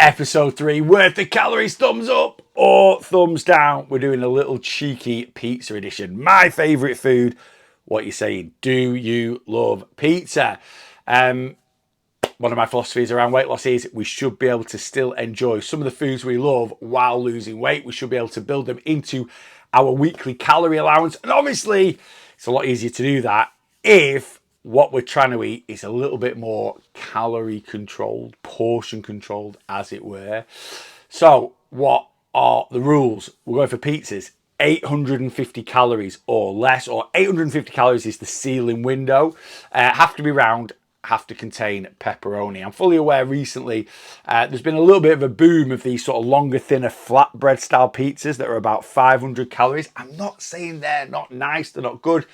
Episode 3, worth the calories, thumbs up or thumbs down. We're doing a little cheeky pizza edition. My favourite food. What you saying? Do you love pizza? One of my philosophies around weight loss is we should be able to still enjoy some of the foods we love while losing weight. We should be able to build them into our weekly calorie allowance. And obviously, it's a lot easier to do that if what we're trying to eat is a little bit more calorie controlled, portion controlled, as it were. So what are the rules? We're going for pizzas, 850 calories or less, or 850 calories is the ceiling window. Have to be round, have to contain pepperoni. I'm fully aware recently there's been a little bit of a boom of these sort of longer, thinner, flatbread style pizzas that are about 500 calories. I'm not saying they're not nice, they're not good,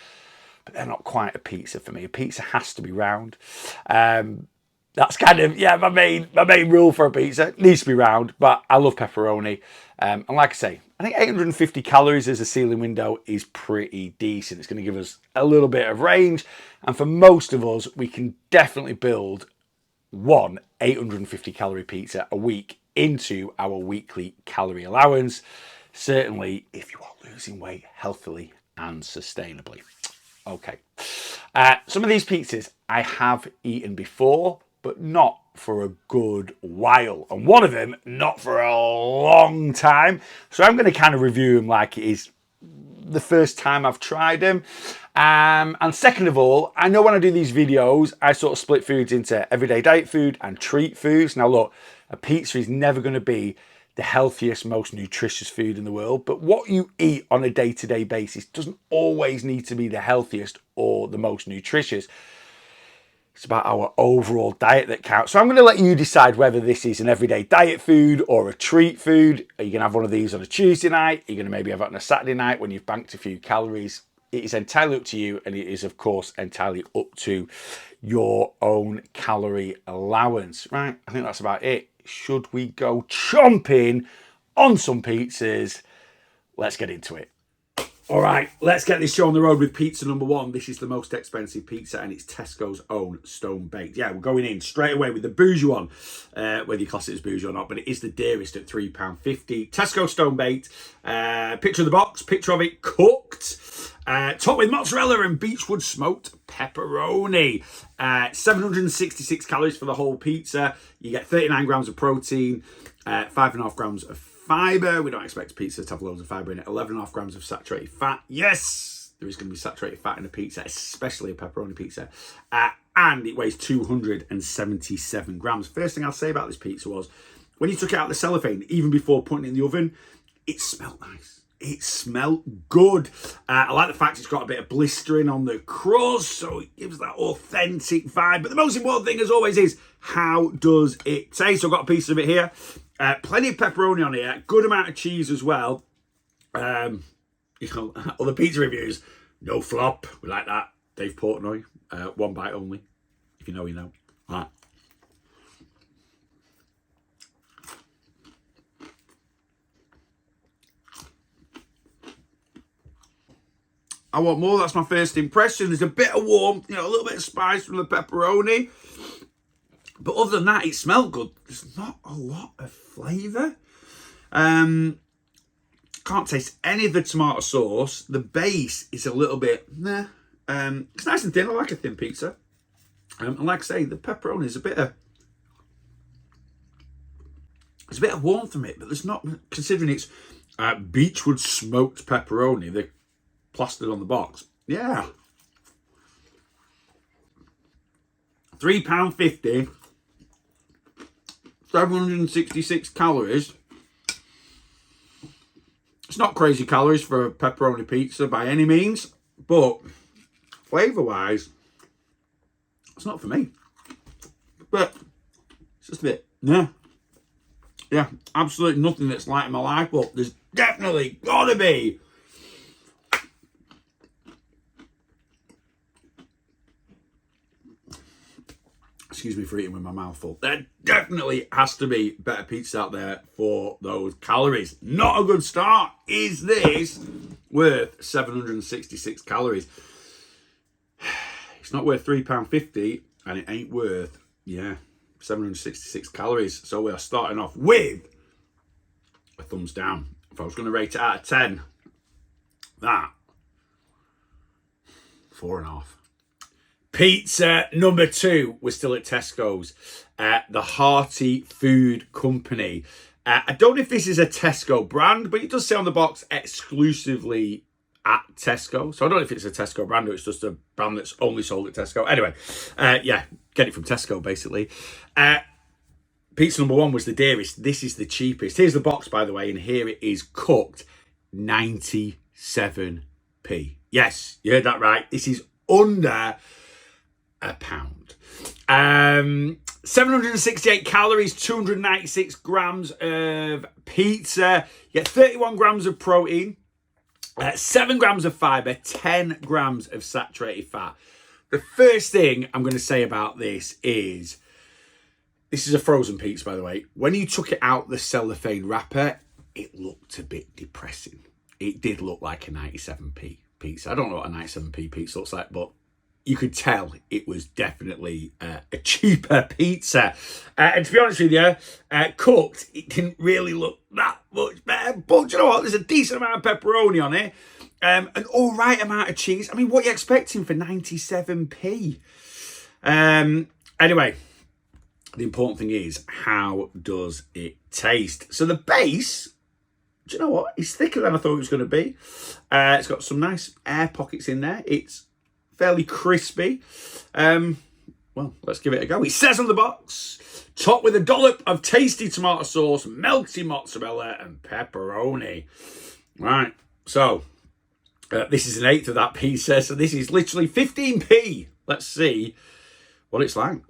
but they're not quite a pizza for me. A pizza has to be round. That's kind of, my main rule for a pizza. It needs to be round, but I love pepperoni. And like I say, I think 850 calories as a ceiling window is pretty decent. It's going to give us a little bit of range. And for most of us, we can definitely build one 850 calorie pizza a week into our weekly calorie allowance. Certainly, if you are losing weight healthily and sustainably. Okay. Some of these pizzas I have eaten before, but not for a good while. And one of them, not for a long time. So I'm going to kind of review them like it is the first time I've tried them. And second of all, I know when I do these videos, I sort of split foods into everyday diet food and treat foods. Now look, a pizza is never going to be the healthiest, most nutritious food in the world, but what you eat on a day-to-day basis doesn't always need to be the healthiest or the most nutritious. It's about our overall diet that counts. So I'm going to let you decide whether this is an everyday diet food or a treat food. Are you going to have one of these on a Tuesday night? Are you going to maybe have it on a Saturday night when you've banked a few calories? It is entirely up to you, and it is, of course, entirely up to your own calorie allowance. Right, I think that's about it. Should we go chomping on some pizzas? Let's get into it. All right, let's get this show on the road with pizza number 1. This is the most expensive pizza, and it's Tesco's own stone baked. Yeah, we're going in straight away with the bougie one, whether you class it as bougie or not, but it is the dearest at £3.50. Tesco stone baked. Picture of the box, picture of it cooked. Topped with mozzarella and beechwood smoked pepperoni. 766 calories for the whole pizza. You get 39 grams of protein, 5.5 grams of fibre. We don't expect pizza to have loads of fibre in it. 11.5 grams of saturated fat. Yes, there is going to be saturated fat in a pizza, especially a pepperoni pizza. And it weighs 277 grams. First thing I'll say about this pizza was, when you took it out of the cellophane, even before putting it in the oven, it smelled nice. It smelled good. I like the fact it's got a bit of blistering on the crust, so it gives that authentic vibe. But the most important thing, as always, is how does it taste? So I've got a piece of it here. Plenty of pepperoni on here. Good amount of cheese as well. Other pizza reviews, no flop. We like that. Dave Portnoy, one bite only. If you know, you know. All right. I want more. That's my first impression. There's a bit of warmth, a little bit of spice from the pepperoni. But other than that, it smelled good. There's not a lot of flavour. Can't taste any of the tomato sauce. The base is a little bit, it's nice and thin. I like a thin pizza. And like I say, the pepperoni is a bit of warmth from it, but there's not, considering it's beechwood smoked pepperoni, the plastered on the box. Yeah. £3.50. 766 calories. It's not crazy calories for a pepperoni pizza by any means, but flavour-wise, it's not for me. But it's just a bit, yeah, absolutely nothing that's light in my life, but there's definitely gotta be excuse me for eating with my mouth full. There definitely has to be better pizza out there for those calories. Not a good start. Is this worth 766 calories? It's not worth £3.50, and it ain't worth, 766 calories. So we are starting off with a thumbs down. If I was going to rate it out of 10, that 4.5. Pizza number 2. We're still at Tesco's. The Hearty Food Company. I don't know if this is a Tesco brand, but it does say on the box exclusively at Tesco. So I don't know if it's a Tesco brand or it's just a brand that's only sold at Tesco. Anyway, yeah, get it from Tesco, basically. Pizza number 1 was the dearest. This is the cheapest. Here's the box, by the way, and here it is cooked 97p. Yes, you heard that right. This is under £1. 768 calories, 296 grams of pizza. You get 31 grams of protein, 7 grams of fiber, 10 grams of saturated fat. The first thing I'm going to say about this is a frozen pizza, by the way. When you took it out the cellophane wrapper, it looked a bit depressing. It did look like a 97p pizza. I don't know what a 97p pizza looks like, but you could tell it was definitely a cheaper pizza. And to be honest with you, cooked, it didn't really look that much better. But you know what? There's a decent amount of pepperoni on it. An all right amount of cheese. I mean, what are you expecting for 97p? Anyway, the important thing is, how does it taste? So the base, do you know what? It's thicker than I thought it was going to be. It's got some nice air pockets in there. It's fairly crispy. Well, let's give it a go. It says on the box, topped with a dollop of tasty tomato sauce, melty mozzarella, and pepperoni. Right, so this is an eighth of that pizza, so this is literally 15p. Let's see what it's like.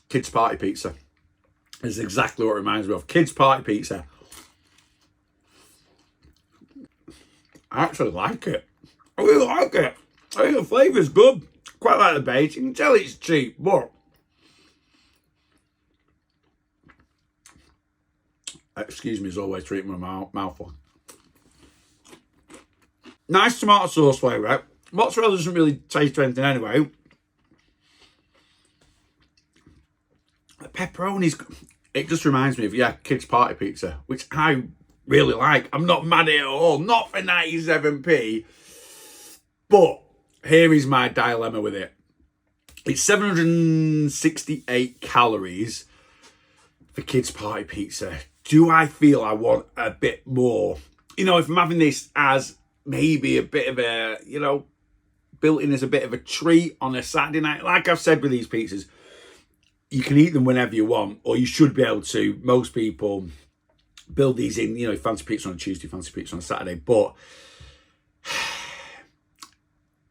Kids party pizza is exactly what it reminds me of. Kids party pizza. I actually like it. I really like it. I think the flavour's good. Quite like the base. You can tell it's cheap, but excuse me as always, treating my mouthful. Nice tomato sauce flavour. Mozzarella doesn't really taste of anything anyway. The pepperoni's, it just reminds me of, yeah, kids party pizza, which I really like. I'm not mad at it at all. Not for 97p. But here is my dilemma with it. It's 768 calories for kids party pizza. Do I feel I want a bit more? You know, if I'm having this as maybe a bit of a, you know, built in as a bit of a treat on a Saturday night. Like I've said with these pizzas, you can eat them whenever you want, or you should be able to. Most people build these in, you know, fancy pizza on a Tuesday, fancy pizza on a Saturday. But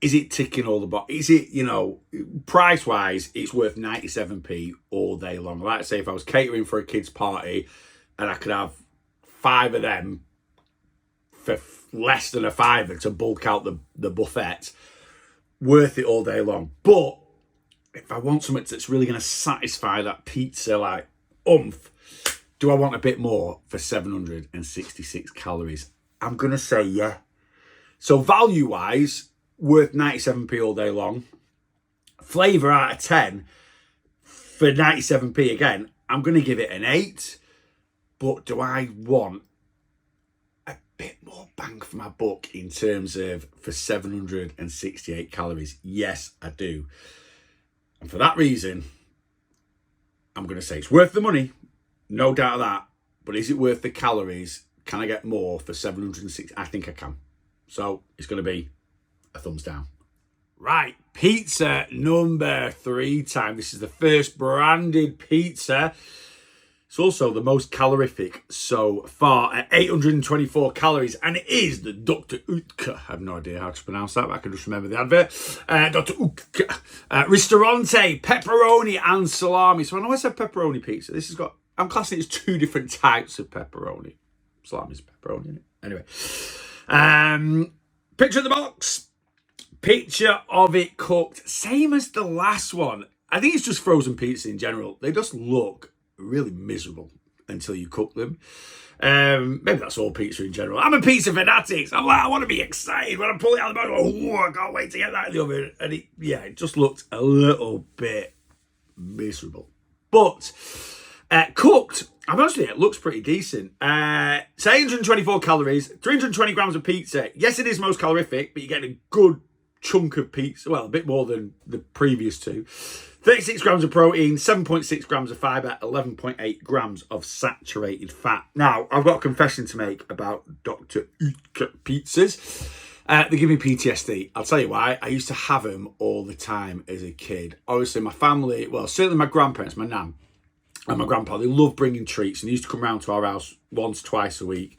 is it ticking all the boxes? Is it, you know, price-wise, it's worth 97p all day long. Like I say, if I was catering for a kid's party and I could have 5 of them for less than a fiver to bulk out the buffet, worth it all day long. But if I want something that's really going to satisfy that pizza, like, oomph, do I want a bit more for 766 calories? I'm going to say yeah. So value-wise, worth 97p all day long. Flavour out of 10 for 97p again, I'm going to give it an 8. But do I want a bit more bang for my buck in terms of for 768 calories? Yes, I do. And for that reason, I'm going to say it's worth the money. No doubt of that. But is it worth the calories? Can I get more for 760? I think I can. So it's going to be a thumbs down. Right, pizza number 3 time. This is the first branded pizza. It's also the most calorific so far at 824 calories. And it is the Dr. Utke. I have no idea how to pronounce that, but I can just remember the advert. Dr. Utke. Ristorante, pepperoni and salami. So I know I said pepperoni pizza. This has got, I'm classing it as 2 different types of pepperoni. Salami's pepperoni, isn't it? Anyway. Picture of the box. Picture of it cooked. Same as the last one. I think it's just frozen pizza in general. They just look really miserable. until you cook them. Maybe that's all pizza in general. I'm a pizza fanatic. I'm like, I want to be excited when I pull it out of the bag. Oh, I can't wait to get that in the oven. And it just looked a little bit miserable. But cooked, I'm honest with you, it looks pretty decent. It's 824 calories, 320 grams of pizza. Yes, it is most calorific, but you get a good chunk of pizza. Well, a bit more than the previous two. 36 grams of protein, 7.6 grams of fibre, 11.8 grams of saturated fat. Now, I've got a confession to make about Dr. Oetker pizzas. They give me PTSD. I'll tell you why. I used to have them all the time as a kid. Obviously, my family, well, certainly my grandparents, my nan and my grandpa, they loved bringing treats, and they used to come round to our house once, twice a week.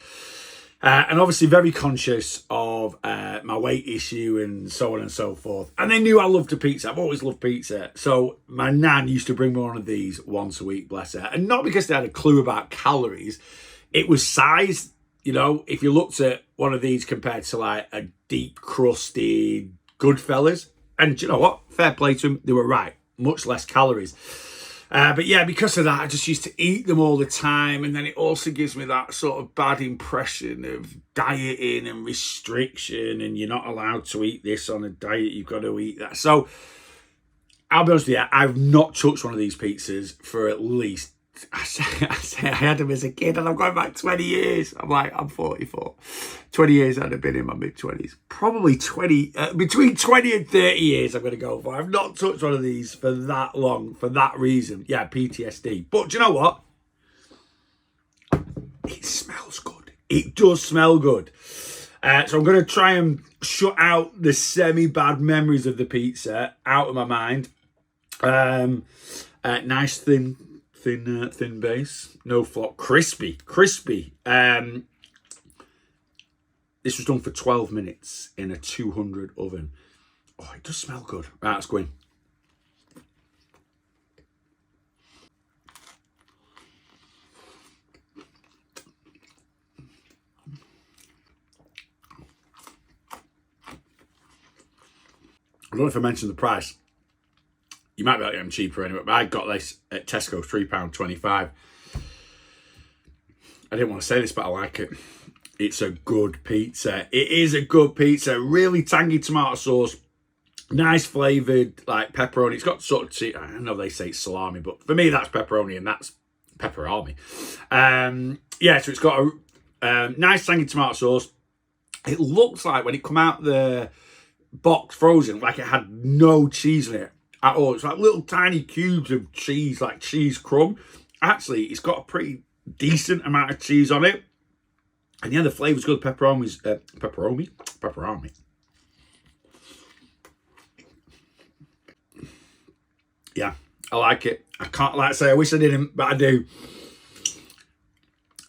And obviously very conscious of my weight issue and so on and so forth. And they knew I loved a pizza. I've always loved pizza. So my nan used to bring me one of these once a week, bless her. And not because they had a clue about calories. It was size. You know, if you looked at one of these compared to like a deep crusted Goodfellas, and you know what? Fair play to them. They were right. Much less calories. But yeah, because of that, I just used to eat them all the time. And then it also gives me that sort of bad impression of dieting and restriction. And you're not allowed to eat this on a diet. You've got to eat that. So I'll be honest with you, I've not touched one of these pizzas for at least, I say I had them as a kid, and I'm going back 20 years. I'm 44. 20 years I'd have been in my mid-20s. Probably 20, between 20 and 30 years I'm going to go for. I've not touched one of these for that long, for that reason. Yeah, PTSD. But do you know what? It smells good. It does smell good. So I'm going to try and shut out the semi-bad memories of the pizza out of my mind. Nice thin base, no flop, crispy. This was done for 12 minutes in a 200 oven. Oh, it does smell good. Right, let's go in. I don't know if I mentioned the price. You might be able to get them cheaper anyway, but I got this at Tesco, £3.25. I didn't want to say this, but I like it. It's a good pizza. It is a good pizza. Really tangy tomato sauce. Nice flavoured, like pepperoni. It's got sort of, I know they say it's salami, but for me that's pepperoni and that's pepperoni. Yeah, so it's got a nice tangy tomato sauce. It looks like when it come out the box frozen, like it had no cheese in it at all. It's like little tiny cubes of cheese, like cheese crumb. Actually, it's got a pretty decent amount of cheese on it. And yeah, the flavour's good. Pepperoni. Yeah, I like it. I can't like say I wish I didn't, but I do.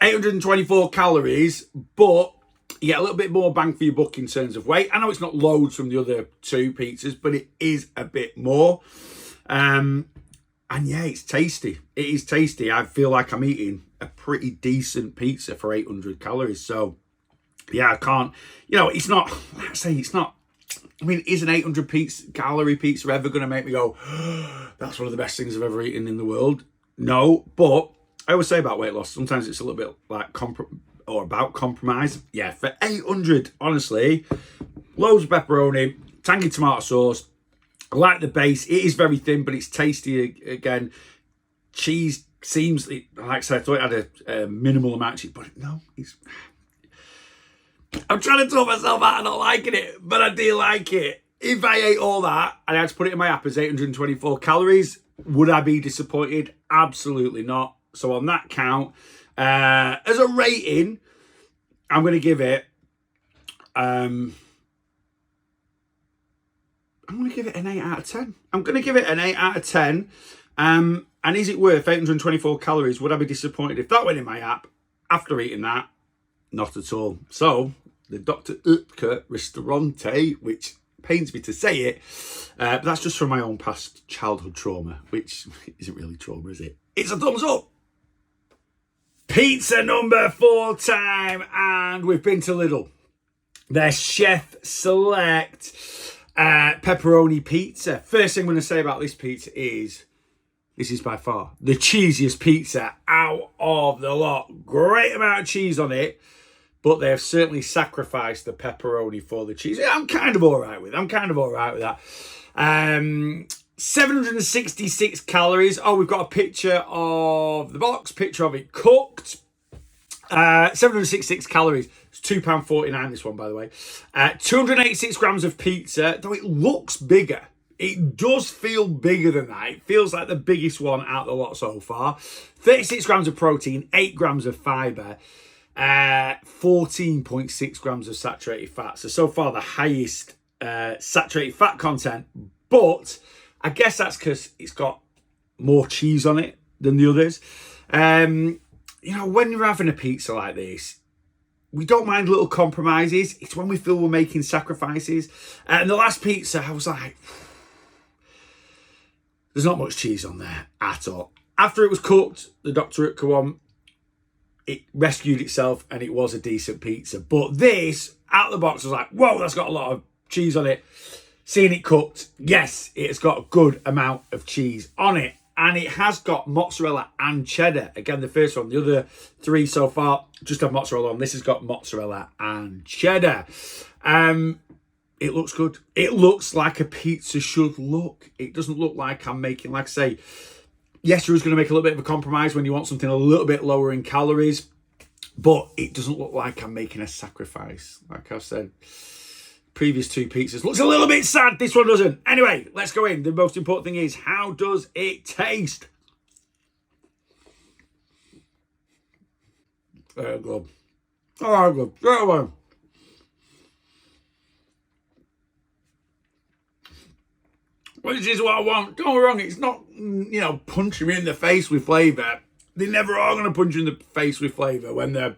824 calories, but you get a little bit more bang for your buck in terms of weight. I know it's not loads from the other two pizzas, but it is a bit more. And yeah, it's tasty. It is tasty. I feel like I'm eating a pretty decent pizza for 800 calories. So yeah, I can't, it's not, like I say, it's not, I mean, is an 800 calorie pizza ever going to make me go, that's one of the best things I've ever eaten in the world? No, but I always say about weight loss, sometimes it's a little bit like about compromise. Yeah, for 800, honestly, loads of pepperoni, tangy tomato sauce. I like the base. It is very thin, but it's tasty again. Cheese seems, like I said, I thought it had a minimal amount of cheese, but no, I'm trying to talk myself out of not liking it, but I do like it. If I ate all that and I had to put it in my app as 824 calories, would I be disappointed? Absolutely not. So on that count, as a rating, I'm going to give it, I'm going to give it an 8 out of 10. I'm going to give it an 8 out of 10. And is it worth 824 calories? Would I be disappointed if that went in my app after eating that? Not at all. So the Dr. Oetker Ristorante, which pains me to say it, but that's just from my own past childhood trauma, which isn't really trauma, is it? It's a thumbs up. Pizza number 4 time, and we've been to Lidl. Their chef select pepperoni pizza. First thing I'm going to say about this pizza is This is by far the cheesiest pizza out of the lot. Great amount of cheese on it, but they have certainly sacrificed the pepperoni for the cheese. I'm kind of all right with that. 766 calories. Oh, we've got a picture of the box, picture of it cooked. 766 calories. It's £2.49 this one, by the way. 286 grams of pizza, though it looks bigger. It does feel bigger than that. It feels like the biggest one out of the lot so far. 36 grams of protein, 8 grams of fibre, 14.6 grams of saturated fat. So far the highest saturated fat content, but I guess that's because it's got more cheese on it than the others. You know, when you're having a pizza like this, we don't mind little compromises. It's when we feel we're making sacrifices. And the last pizza, I was like, there's not much cheese on there at all. After it was cooked, the doctor at Kawan, it rescued itself and it was a decent pizza. But this, out of the box, was like, whoa, that's got a lot of cheese on it. Seeing it cooked, yes, it's got a good amount of cheese on it. And it has got mozzarella and cheddar. Again, the first one, the other three so far just have mozzarella on. This has got mozzarella and cheddar. It looks good. It looks like a pizza should look. It doesn't look like I'm making, like I say, yes, you're going to make a little bit of a compromise when you want something a little bit lower in calories, but it doesn't look like I'm making a sacrifice. Like I've said, previous two pizzas looks a little bit sad. This one doesn't. Anyway, let's go in. The most important thing is, how does it taste? Very good. Oh, good. Very well. Well, this is what I want. Don't get me wrong, it's not, you know, punching me in the face with flavour. They never are going to punch you in the face with flavour when they're,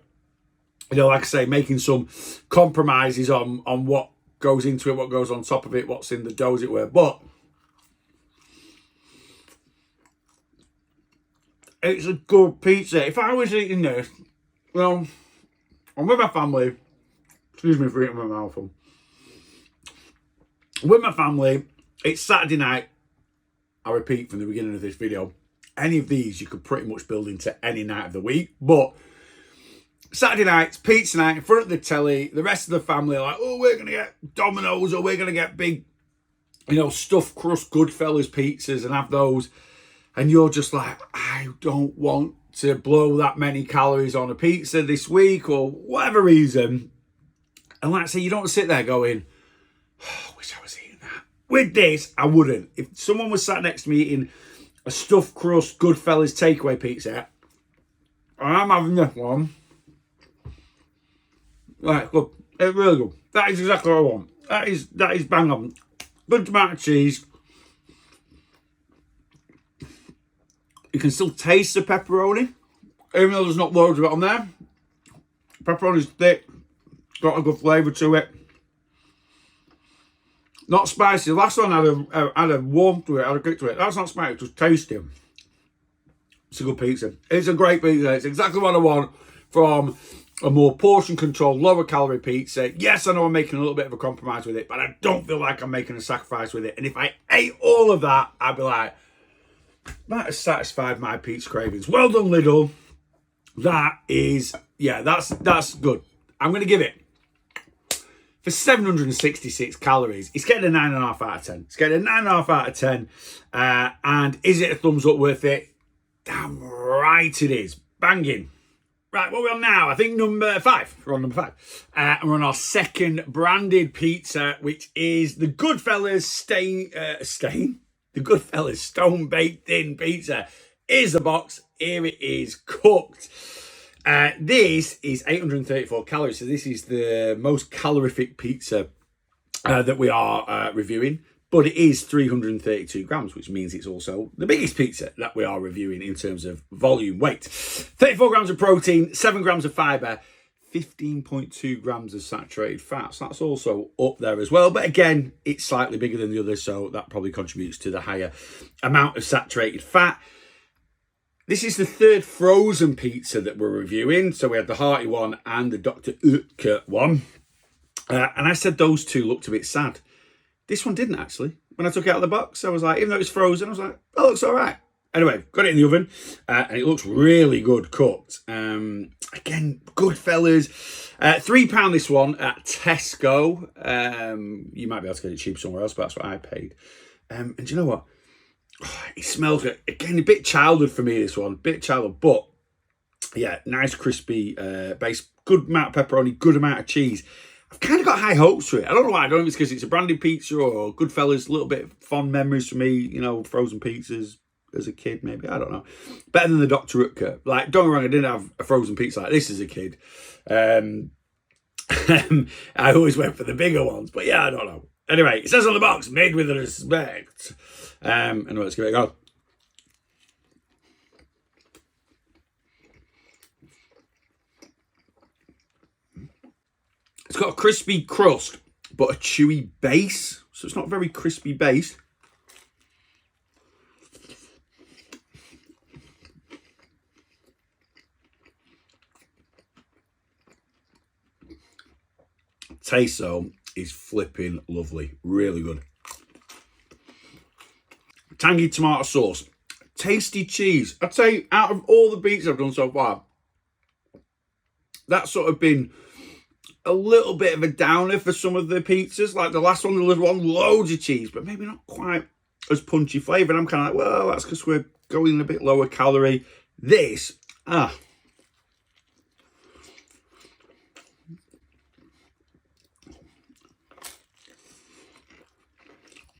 you know, like I say, making some compromises on what goes into it, what goes on top of it, what's in the dough, as it were. But it's a good pizza. If I was eating this, well, I'm with my family. Excuse me for eating my mouth full. With my family, it's Saturday night. I repeat from the beginning of this video, any of these you could pretty much build into any night of the week. But Saturday night, it's pizza night in front of the telly. The rest of the family are like, oh, we're going to get Domino's, or we're going to get big, you know, stuffed crust Goodfellas pizzas and have those. And you're just like, I don't want to blow that many calories on a pizza this week, or whatever reason. And like I say, you don't sit there going, oh, I wish I was eating that. With this, I wouldn't. If someone was sat next to me eating a stuffed crust Goodfellas takeaway pizza, and I'm having this one, right, look, it's really good. That is exactly what I want. That is bang on. Good amount of cheese. You can still taste the pepperoni, even though there's not loads of it on there. Pepperoni's thick, got a good flavour to it. Not spicy. The last one had a warmth to it, had a kick to it. That's not spicy, it's just tasty. It's a good pizza. It's a great pizza. It's exactly what I want from a more portion controlled, lower calorie pizza. Yes, I know I'm making a little bit of a compromise with it, but I don't feel like I'm making a sacrifice with it. And if I ate all of that, I'd be like, that has satisfied my pizza cravings. Well done, Lidl. That is, yeah, that's good. I'm going to give it, for 766 calories, it's getting a 9.5 out of 10. It's getting a 9.5 out of 10. And is it a thumbs up worth it? Damn right it is. Banging. Right, what are we on now? I think number 5. We're on number 5. And we're on our second branded pizza, which is the Goodfellas The Goodfellas Stone Baked Thin Pizza. Here's the box. Here it is, cooked. This is 834 calories. So this is the most calorific pizza that we are reviewing. But it is 332 grams, which means it's also the biggest pizza that we are reviewing in terms of volume weight. 34 grams of protein, 7 grams of fibre, 15.2 grams of saturated fat. So that's also up there as well. But again, it's slightly bigger than the others, so that probably contributes to the higher amount of saturated fat. This is the third frozen pizza that we're reviewing. So we had the hearty one and the Dr. Oetker one. And I said those two looked a bit sad. This one didn't, actually. When I took it out of the box, I was like, even though it's frozen, I was like, that looks all right. Anyway, got it in the oven, and it looks really good cooked. Again, Goodfellas. £3 this one at Tesco. You might be able to get it cheap somewhere else, but that's what I paid. And do you know what? Oh, it smells good. Again, a bit childhood for me, this one. Bit childhood, but yeah, nice crispy base. Good amount of pepperoni, good amount of cheese. I've kind of got high hopes for it. I don't know why. I don't know if it's because it's a branded pizza or Goodfellas. A little bit of fond memories for me, you know, frozen pizzas as a kid, maybe. I don't know. Better than the Dr. Rutger. Like, don't get me wrong, I didn't have a frozen pizza like this as a kid. I always went for the bigger ones, but yeah, I don't know. Anyway, it says on the box, made with respect. Anyway, let's give it a go. It's got a crispy crust, but a chewy base. So it's not a very crispy base. Taste though is flipping lovely. Really good. Tangy tomato sauce. Tasty cheese. I'd say out of all the pizzas I've done so far, that's sort of been a little bit of a downer for some of the pizzas. Like the last one, the little one, loads of cheese, but maybe not quite as punchy flavour. And I'm kind of like, well, that's because we're going a bit lower calorie. This,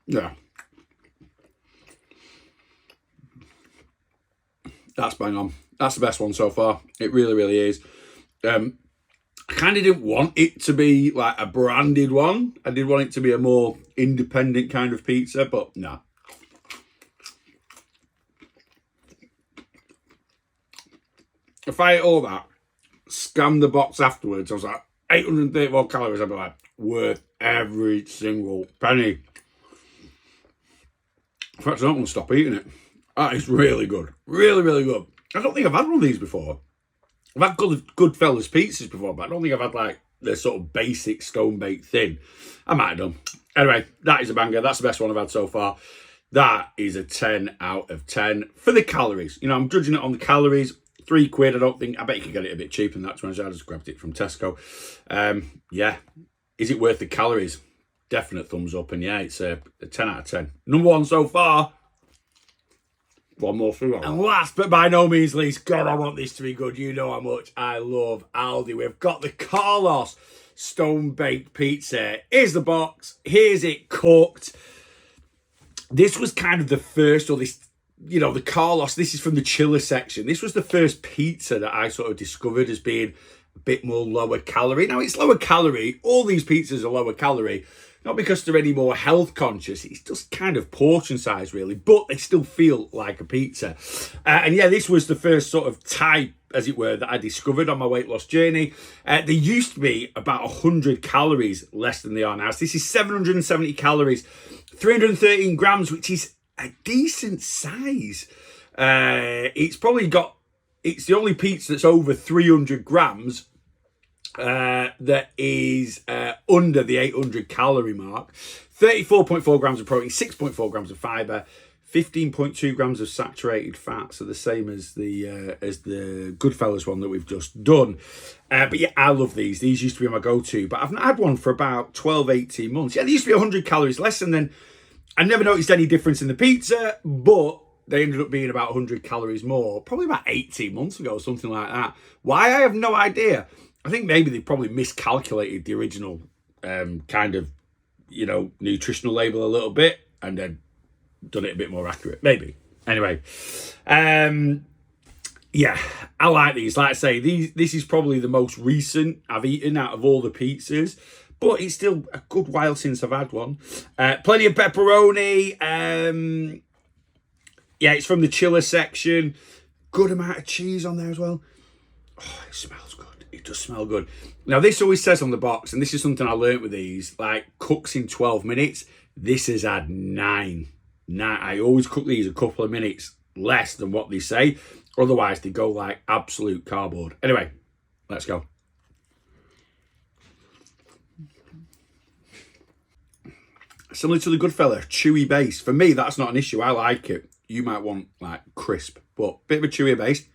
yeah. That's bang on. That's the best one so far. It really, really is. I kind of didn't want it to be like a branded one. I did want it to be a more independent kind of pizza, but nah. If I ate all that, scanned the box afterwards, I was like, 834 calories. I'd be like, worth every single penny. In fact, I don't want to stop eating it. That is really good. Really, really good. I don't think I've had one of these before. I've had Goodfellas pizzas before, but I don't think I've had like the sort of basic stone-baked thing. I might have done. Anyway, that is a banger. That's the best one I've had so far. That is a 10 out of 10 for the calories. You know, I'm judging it on the calories. £3. I bet you could get it a bit cheaper than that. To be honest, I just grabbed it from Tesco. Yeah. Is it worth the calories? Definite thumbs up. And yeah, it's a 10 out of 10. Number one so far. One more through. And last but by no means least, God, I want this to be good. You know how much I love Aldi. We've got the Carlos stone-baked pizza. Here's the box. Here's it cooked. This was kind of the first, or this, you know, the Carlos, this is from the chiller section. This was the first pizza that I sort of discovered as being a bit more lower calorie. Now, it's lower calorie. All these pizzas are lower calorie. Not because they're any more health conscious. It's just kind of portion size, really. But they still feel like a pizza. And yeah, this was the first sort of type, as it were, that I discovered on my weight loss journey. They used to be about 100 calories less than they are now. So this is 770 calories, 313 grams, which is a decent size. It's the only pizza that's over 300 grams. That is under the 800 calorie mark. 34.4 grams of protein, 6.4 grams of fibre, 15.2 grams of saturated fat, so the same as the Goodfellas one that we've just done. But yeah, I love these. These used to be my go-to, but I've not had one for about 12, 18 months. Yeah, they used to be 100 calories less, and then I never noticed any difference in the pizza, but they ended up being about 100 calories more, probably about 18 months ago, something like that. Why? I have no idea. I think maybe they probably miscalculated the original kind of, you know, nutritional label a little bit and then done it a bit more accurate. Maybe. Anyway, yeah, I like these. Like I say, this is probably the most recent I've eaten out of all the pizzas, but it's still a good while since I've had one. Plenty of pepperoni. Yeah, it's from the chiller section. Good amount of cheese on there as well. Oh, it smells good. It does smell good. Now, this always says on the box, and this is something I learnt with these, like cooks in 12 minutes. This has had 9. I always cook these a couple of minutes less than what they say. Otherwise, they go like absolute cardboard. Anyway, let's go. Similar to the Goodfella, chewy base. For me, that's not an issue. I like it. You might want like crisp, but bit of a chewier base.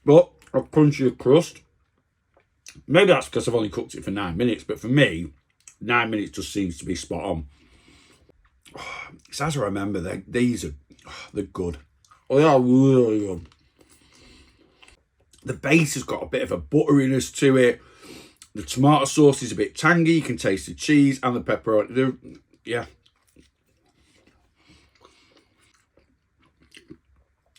But a crunchier crust. Maybe that's because I've only cooked it for 9 minutes, but for me, 9 minutes just seems to be spot on. It's as I remember, they're good. Oh, they are really good. The base has got a bit of a butteriness to it. The tomato sauce is a bit tangy. You can taste the cheese and the pepperoni. Yeah.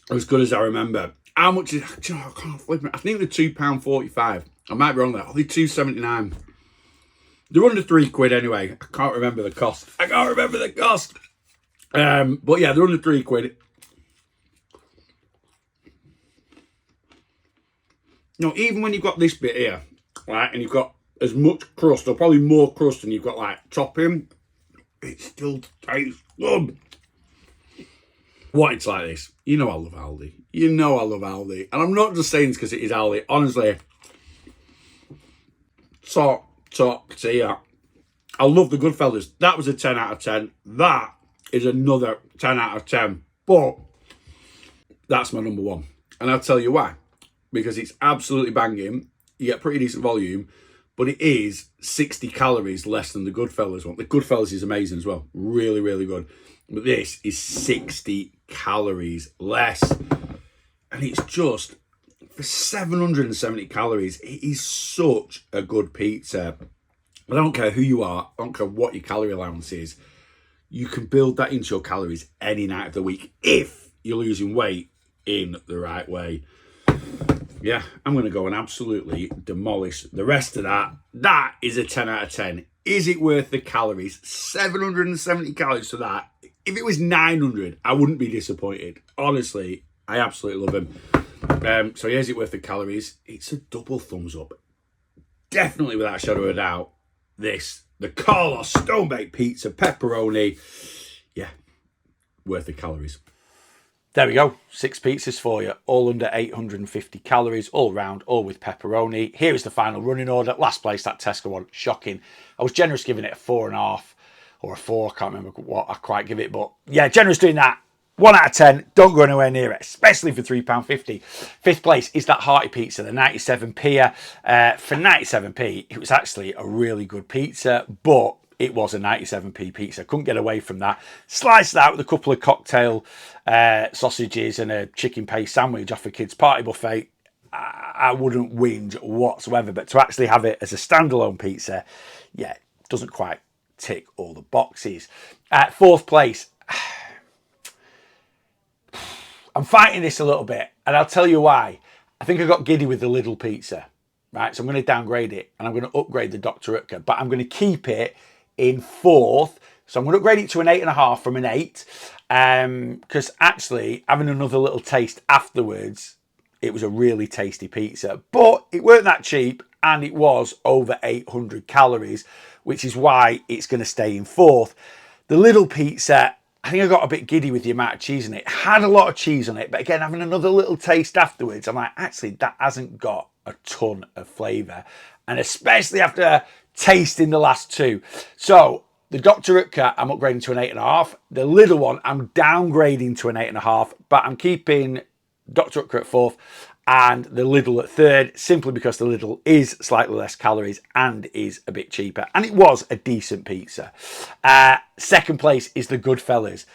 As good as I remember. How much is, I can't flip it. I think they're £2.45. I might be wrong there. They're £2.79. They're under £3 anyway. I can't remember the cost. But yeah, they're under £3. You know, even when you've got this bit here, right, and you've got as much crust, or probably more crust than you've got like topping, it still tastes good. What it's like this. You know I love Aldi. And I'm not just saying this because it is Aldi. Honestly, top tier. I love the Goodfellas. That was a 10 out of 10. That is another 10 out of 10. But that's my number one. And I'll tell you why. Because it's absolutely banging. You get pretty decent volume. But it is 60 calories less than the Goodfellas one. The Goodfellas is amazing as well. Really, really good. But this is 60 calories less. And it's just, for 770 calories, it is such a good pizza. I don't care who you are. I don't care what your calorie allowance is. You can build that into your calories any night of the week if you're losing weight in the right way. Yeah, I'm going to go and absolutely demolish the rest of that. That is a 10 out of 10. Is it worth the calories? 770 calories for that. If it was 900, I wouldn't be disappointed. Honestly, I absolutely love him. So yeah, is it worth the calories? It's a double thumbs up. Definitely, without a shadow of a doubt, the Carlos Stone Baked Pizza Pepperoni. Yeah, worth the calories. There we go, 6 pizzas for you, all under 850 calories, all round, all with pepperoni. Here is the final running order. Last place, that Tesco one, shocking. I was generous giving it a 4.5 or a 4, I can't remember what I quite give it, but yeah, generous doing that. 1 out of 10, don't go anywhere near it, especially for £3.50. Fifth place is that hearty pizza, the 97p. For 97p, it was actually a really good pizza, but it was a 97p pizza. Couldn't get away from that. Sliced out with a couple of cocktail sausages and a chicken paste sandwich off a kid's party buffet. I wouldn't whinge whatsoever, but to actually have it as a standalone pizza, yeah, doesn't quite tick all the boxes. Fourth place, I'm fighting this a little bit, and I'll tell you why. I think I got giddy with the Lidl pizza, right? So I'm going to downgrade it, and I'm going to upgrade the Dr. Utker, but I'm going to keep it in fourth. So I'm going to upgrade it to an 8.5 from an 8, because actually having another little taste afterwards, it was a really tasty pizza, but it weren't that cheap, and it was over 800 calories, which is why it's going to stay in fourth. The Lidl pizza, I think I got a bit giddy with the amount of cheese in it. It had a lot of cheese on it, but again, having another little taste afterwards, I'm like, actually, that hasn't got a ton of flavour. And especially after tasting the last two. So the Dr. Utker, I'm upgrading to an 8.5. The Lidl one, I'm downgrading to an 8.5, but I'm keeping Dr. Utker at fourth and the Lidl at third, simply because the Lidl is slightly less calories and is a bit cheaper. And it was a decent pizza. Second place is the Goodfellas.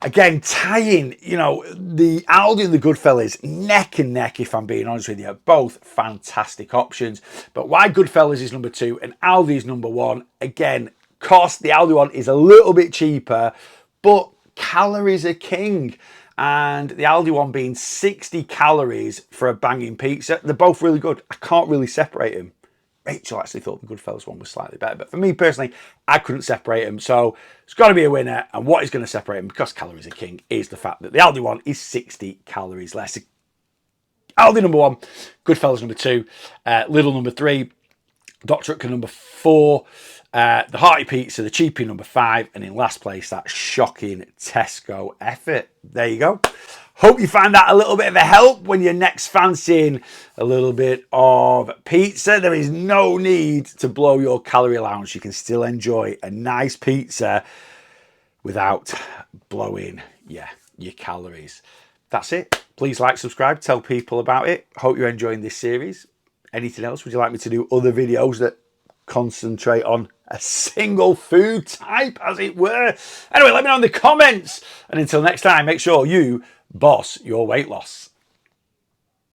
Again, tying, you know, the Aldi and the Goodfellas neck and neck, if I'm being honest with you. Both fantastic options. But why Goodfellas is number 2 and Aldi is number 1? Again, cost, the Aldi one is a little bit cheaper, but calories are king. And the Aldi one being 60 calories for a banging pizza. They're both really good. I can't really separate them. Rachel actually thought the Goodfellas one was slightly better. But for me personally, I couldn't separate them. So it's got to be a winner. And what is going to separate them, because calories are king, is the fact that the Aldi one is 60 calories less. Aldi number 1, Goodfellas number 2, Lidl number 3, Dr. Utker number 4, the hearty pizza, the cheapie number 5, and in last place, that shocking Tesco effort. There you go. Hope you find that a little bit of a help when you're next fancying a little bit of pizza. There is no need to blow your calorie allowance. You can still enjoy a nice pizza without blowing, your calories. That's it. Please like, subscribe, tell people about it. Hope you're enjoying this series. Anything else? Would you like me to do other videos that concentrate on a single food type, as it were? Anyway, let me know in the comments. And until next time, make sure you boss your weight loss.